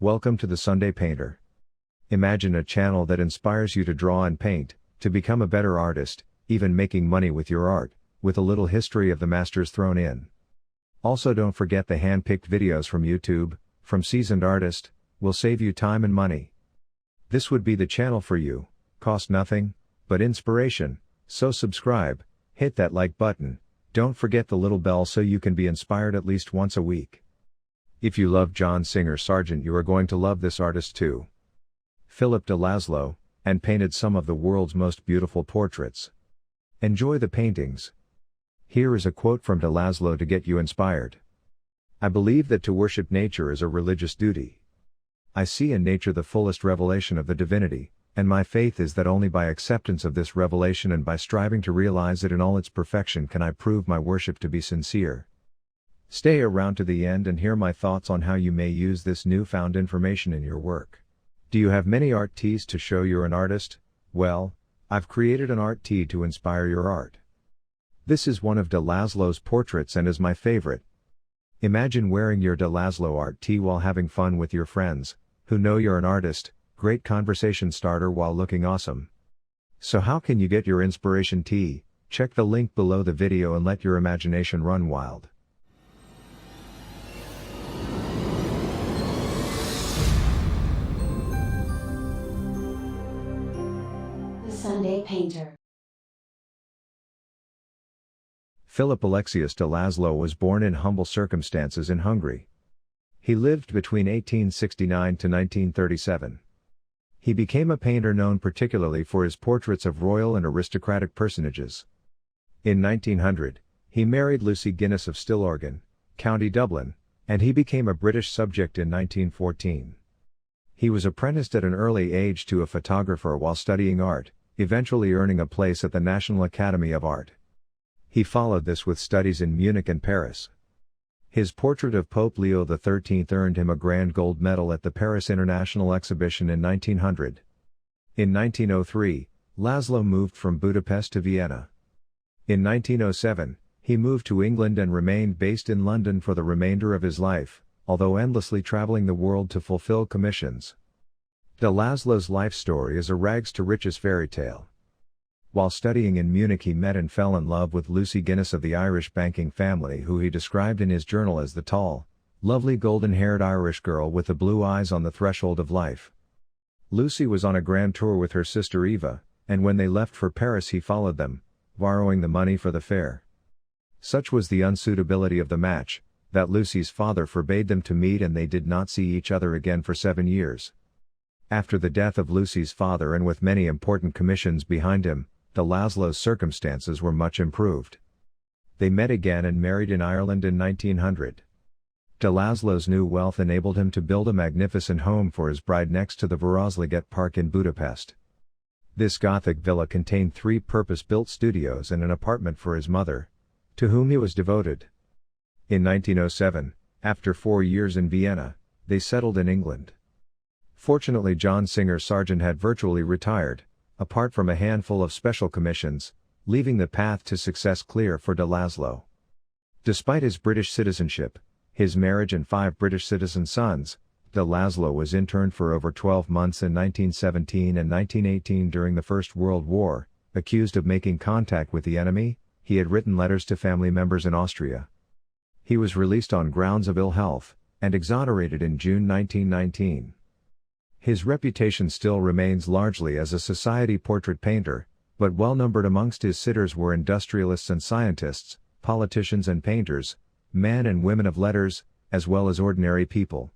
Welcome to the Sunday Painter. Imagine a channel that inspires you to draw and paint, to become a better artist, even making money with your art, with a little history of the masters thrown in. Also, don't forget the hand-picked videos from YouTube, from seasoned artists, will save you time and money. This would be the channel for you, cost nothing, but inspiration, so subscribe, hit that like button, don't forget the little bell so you can be inspired at least once a week. If you love John Singer Sargent, you are going to love this artist too. Philip de László, and painted some of the world's most beautiful portraits. Enjoy the paintings. Here is a quote from de László to get you inspired. I believe that to worship nature is a religious duty. I see in nature the fullest revelation of the divinity, and my faith is that only by acceptance of this revelation and by striving to realize it in all its perfection can I prove my worship to be sincere. Stay around to the end and hear my thoughts on how you may use this newfound information in your work. Do you have many art tees to show you're an artist? Well, I've created an art tee to inspire your art. This is one of de László's portraits and is my favorite. Imagine wearing your de László art tee while having fun with your friends, who know you're an artist, great conversation starter while looking awesome. So how can you get your inspiration tee? Check the link below the video and let your imagination run wild. Sunday Painter. Philip Alexius de László was born in humble circumstances in Hungary. He lived between 1869 to 1937. He became a painter known particularly for his portraits of royal and aristocratic personages. In 1900, he married Lucy Guinness of Stillorgan, County Dublin, and he became a British subject in 1914. He was apprenticed at an early age to a photographer while studying art, eventually earning a place at the National Academy of Art. He followed this with studies in Munich and Paris. His portrait of Pope Leo XIII earned him a grand gold medal at the Paris International Exhibition in 1900. In 1903, Laszlo moved from Budapest to Vienna. In 1907, he moved to England and remained based in London for the remainder of his life, although endlessly traveling the world to fulfill commissions. De László's life story is a rags-to-riches fairy tale. While studying in Munich, he met and fell in love with Lucy Guinness of the Irish banking family, who he described in his journal as the tall, lovely golden-haired Irish girl with the blue eyes on the threshold of life. Lucy was on a grand tour with her sister Eva, and when they left for Paris he followed them, borrowing the money for the fare. Such was the unsuitability of the match, that Lucy's father forbade them to meet and they did not see each other again for 7 years. After the death of Lucy's father and with many important commissions behind him, de László's circumstances were much improved. They met again and married in Ireland in 1900. De László's new wealth enabled him to build a magnificent home for his bride next to the Városliget Park in Budapest. This Gothic villa contained 3 purpose-built studios and an apartment for his mother, to whom he was devoted. In 1907, after 4 years in Vienna, they settled in England. Fortunately, John Singer Sargent had virtually retired, apart from a handful of special commissions, leaving the path to success clear for de László. Despite his British citizenship, his marriage and 5 British citizen sons, de László was interned for over 12 months in 1917 and 1918 during the First World War, accused of making contact with the enemy. He had written letters to family members in Austria. He was released on grounds of ill health, and exonerated in June 1919. His reputation still remains largely as a society portrait painter, but well-numbered amongst his sitters were industrialists and scientists, politicians and painters, men and women of letters, as well as ordinary people.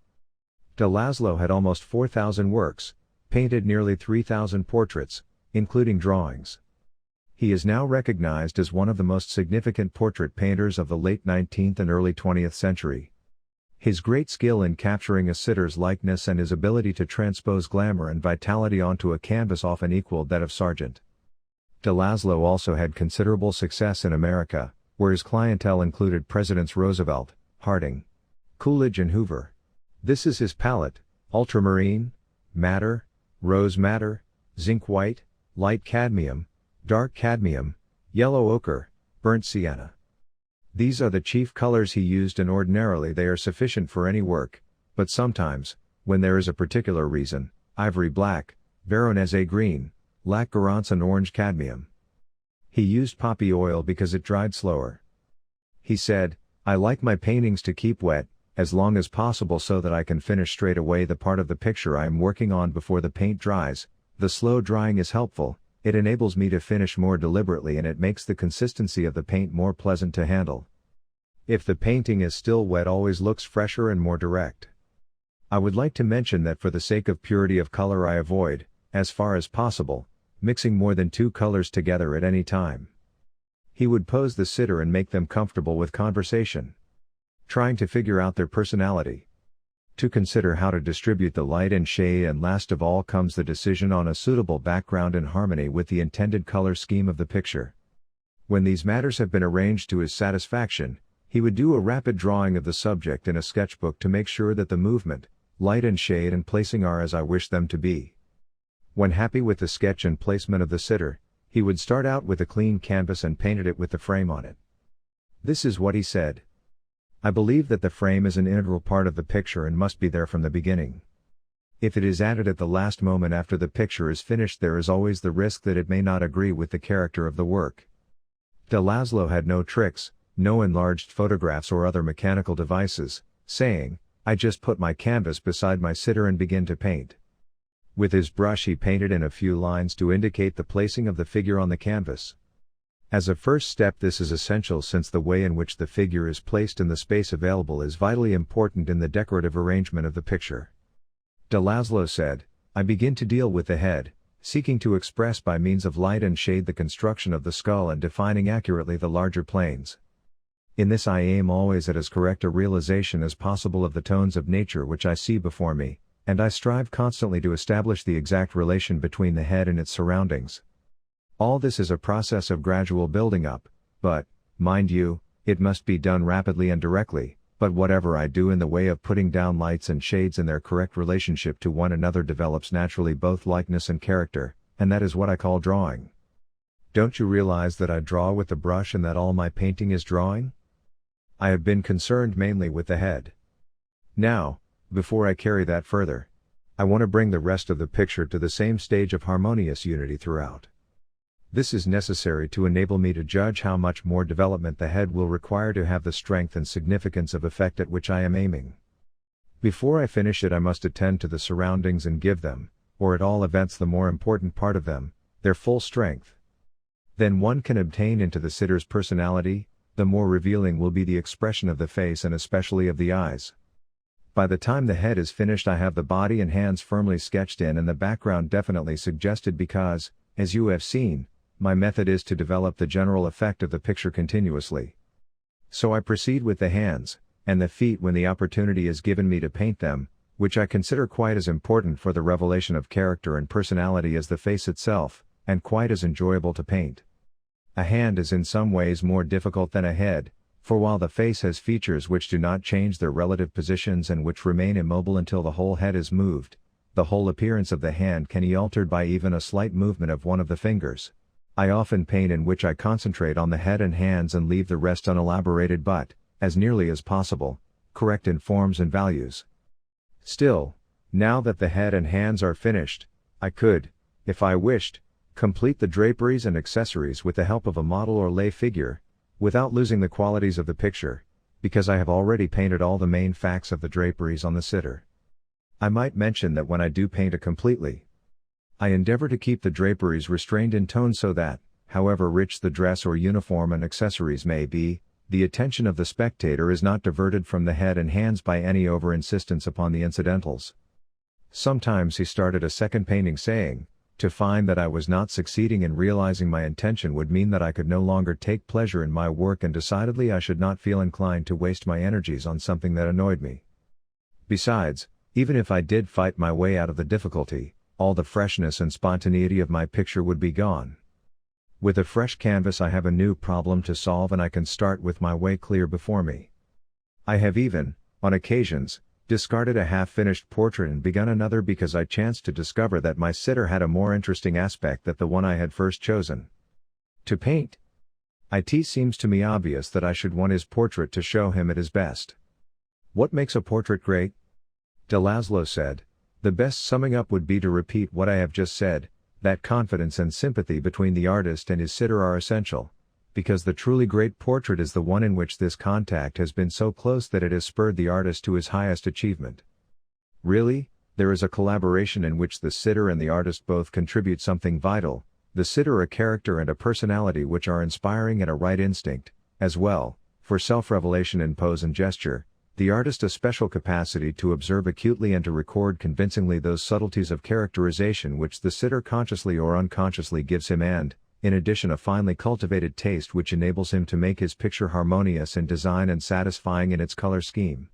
De László had almost 4,000 works, painted nearly 3,000 portraits, including drawings. He is now recognized as one of the most significant portrait painters of the late 19th and early 20th century. His great skill in capturing a sitter's likeness and his ability to transpose glamour and vitality onto a canvas often equaled that of Sargent. De László also had considerable success in America, where his clientele included Presidents Roosevelt, Harding, Coolidge and Hoover. This is his palette: ultramarine, madder, rose madder, zinc white, light cadmium, dark cadmium, yellow ochre, burnt sienna. These are the chief colors he used, and ordinarily they are sufficient for any work, but sometimes, When there is a particular reason, ivory black, Veronese green, lac garance and orange cadmium. He used poppy oil because it dried slower. He said, I like my paintings to keep wet, as long as possible so that I can finish straight away the part of the picture I am working on before the paint dries. The slow drying is helpful, it enables me to finish more deliberately and it makes the consistency of the paint more pleasant to handle. If the painting is still wet, always looks fresher and more direct. I would like to mention that for the sake of purity of color I avoid, as far as possible, mixing more than 2 colors together at any time. He would pose the sitter and make them comfortable with conversation, trying to figure out their personality. To consider how to distribute the light and shade, and last of all comes the decision on a suitable background in harmony with the intended color scheme of the picture. When these matters have been arranged to his satisfaction, he would do a rapid drawing of the subject in a sketchbook to make sure that the movement, light and shade and placing are as I wish them to be. When happy with the sketch and placement of the sitter, he would start out with a clean canvas and painted it with the frame on it. This is what he said. I believe that the frame is an integral part of the picture and must be there from the beginning. If it is added at the last moment after the picture is finished, there is always the risk that it may not agree with the character of the work. De László had no tricks, no enlarged photographs or other mechanical devices, saying, I just put my canvas beside my sitter and begin to paint. With his brush he painted in a few lines to indicate the placing of the figure on the canvas. As a first step, this is essential since the way in which the figure is placed in the space available is vitally important in the decorative arrangement of the picture. De László said, I begin to deal with the head, seeking to express by means of light and shade the construction of the skull and defining accurately the larger planes. In this I aim always at as correct a realization as possible of the tones of nature which I see before me, and I strive constantly to establish the exact relation between the head and its surroundings. All this is a process of gradual building up, but, mind you, it must be done rapidly and directly, but whatever I do in the way of putting down lights and shades in their correct relationship to one another develops naturally both likeness and character, and that is what I call drawing. Don't you realize that I draw with the brush and that all my painting is drawing? I have been concerned mainly with the head. Now, before I carry that further, I want to bring the rest of the picture to the same stage of harmonious unity throughout. This is necessary to enable me to judge how much more development the head will require to have the strength and significance of effect at which I am aiming. Before I finish it, I must attend to the surroundings and give them, or at all events the more important part of them, their full strength. Then one can obtain into the sitter's personality, the more revealing will be the expression of the face and especially of the eyes. By the time the head is finished, I have the body and hands firmly sketched in and the background definitely suggested because, as you have seen, my method is to develop the general effect of the picture continuously. So I proceed with the hands, and the feet when the opportunity is given me to paint them, which I consider quite as important for the revelation of character and personality as the face itself, and quite as enjoyable to paint. A hand is in some ways more difficult than a head, for while the face has features which do not change their relative positions and which remain immobile until the whole head is moved, the whole appearance of the hand can be altered by even a slight movement of one of the fingers. I often paint in which I concentrate on the head and hands and leave the rest unelaborated but, as nearly as possible, correct in forms and values. Still, now that the head and hands are finished, I could, if I wished, complete the draperies and accessories with the help of a model or lay figure, without losing the qualities of the picture, because I have already painted all the main facts of the draperies on the sitter. I might mention that when I do paint a completely, I endeavor to keep the draperies restrained in tone so that, however rich the dress or uniform and accessories may be, the attention of the spectator is not diverted from the head and hands by any over-insistence upon the incidentals. Sometimes he started a second painting saying, to find that I was not succeeding in realizing my intention would mean that I could no longer take pleasure in my work and decidedly I should not feel inclined to waste my energies on something that annoyed me. Besides, even if I did fight my way out of the difficulty, all the freshness and spontaneity of my picture would be gone. With a fresh canvas I have a new problem to solve and I can start with my way clear before me. I have even, on occasions, discarded a half-finished portrait and begun another because I chanced to discover that my sitter had a more interesting aspect than the one I had first chosen to paint. It seems to me obvious that I should want his portrait to show him at his best. What makes a portrait great? De De László said, "The best summing up would be to repeat what I have just said, that confidence and sympathy between the artist and his sitter are essential, because the truly great portrait is the one in which this contact has been so close that it has spurred the artist to his highest achievement. Really, there is a collaboration in which the sitter and the artist both contribute something vital, the sitter a character and a personality which are inspiring and a right instinct, as well, for self-revelation in pose and gesture, the artist a special capacity to observe acutely and to record convincingly those subtleties of characterization which the sitter consciously or unconsciously gives him and, in addition, a finely cultivated taste which enables him to make his picture harmonious in design and satisfying in its color scheme.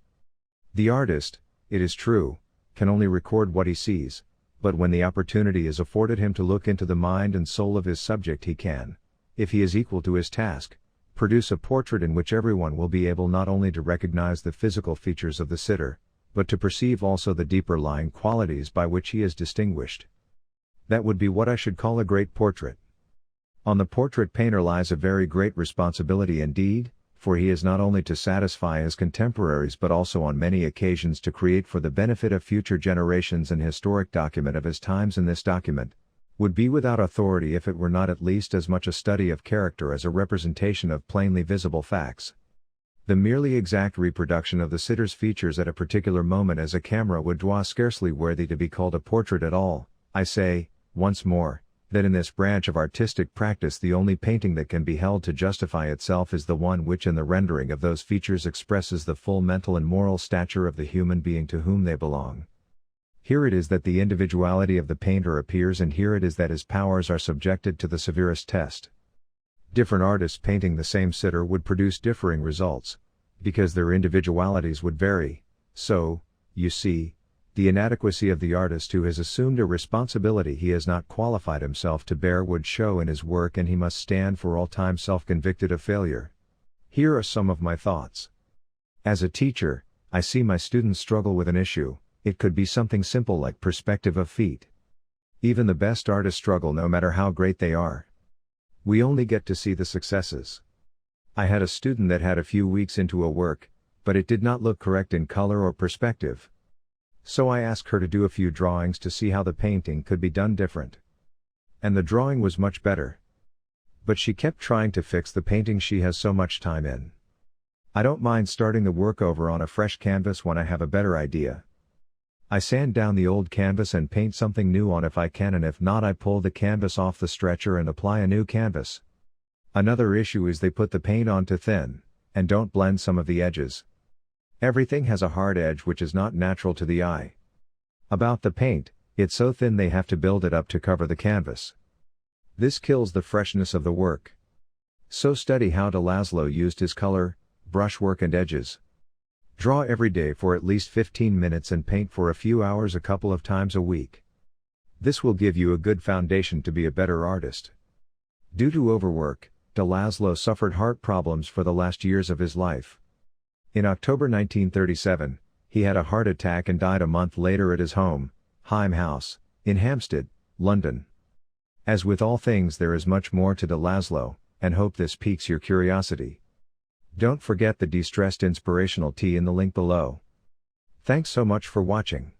The artist, it is true, can only record what he sees, but when the opportunity is afforded him to look into the mind and soul of his subject he can, if he is equal to his task, produce a portrait in which everyone will be able not only to recognize the physical features of the sitter, but to perceive also the deeper lying qualities by which he is distinguished. That would be what I should call a great portrait. On the portrait painter lies a very great responsibility indeed, for he is not only to satisfy his contemporaries but also on many occasions to create for the benefit of future generations an historic document of his times, and this document would be without authority if it were not at least as much a study of character as a representation of plainly visible facts. The merely exact reproduction of the sitter's features at a particular moment as a camera would draw scarcely worthy to be called a portrait at all. I say, once more, that in this branch of artistic practice the only painting that can be held to justify itself is the one which in the rendering of those features expresses the full mental and moral stature of the human being to whom they belong. Here it is that the individuality of the painter appears, and here it is that his powers are subjected to the severest test. Different artists painting the same sitter would produce differing results, because their individualities would vary, so, you see, the inadequacy of the artist who has assumed a responsibility he has not qualified himself to bear would show in his work, and he must stand for all time self-convicted of failure. Here are some of my thoughts. As a teacher, I see my students struggle with an issue. It could be something simple like perspective of feet. Even the best artists struggle no matter how great they are. We only get to see the successes. I had a student that had a few weeks into a work, but it did not look correct in color or perspective. So I asked her to do a few drawings to see how the painting could be done different. And the drawing was much better. But she kept trying to fix the painting she has so much time in. I don't mind starting the work over on a fresh canvas when I have a better idea. I sand down the old canvas and paint something new on if I can, and if not I pull the canvas off the stretcher and apply a new canvas. Another issue is they put the paint on too thin, and don't blend some of the edges. Everything has a hard edge which is not natural to the eye. About the paint, it's so thin they have to build it up to cover the canvas. This kills the freshness of the work. So study how de László used his color, brushwork and edges. Draw every day for at least 15 minutes and paint for a few hours a couple of times a week. This will give you a good foundation to be a better artist. Due to overwork, de László suffered heart problems for the last years of his life. In October 1937, he had a heart attack and died a month later at his home, Heim House, in Hampstead, London. As with all things, there is much more to de László, and hope this piques your curiosity. Don't forget the de-stressed inspirational tea in the link below. Thanks so much for watching.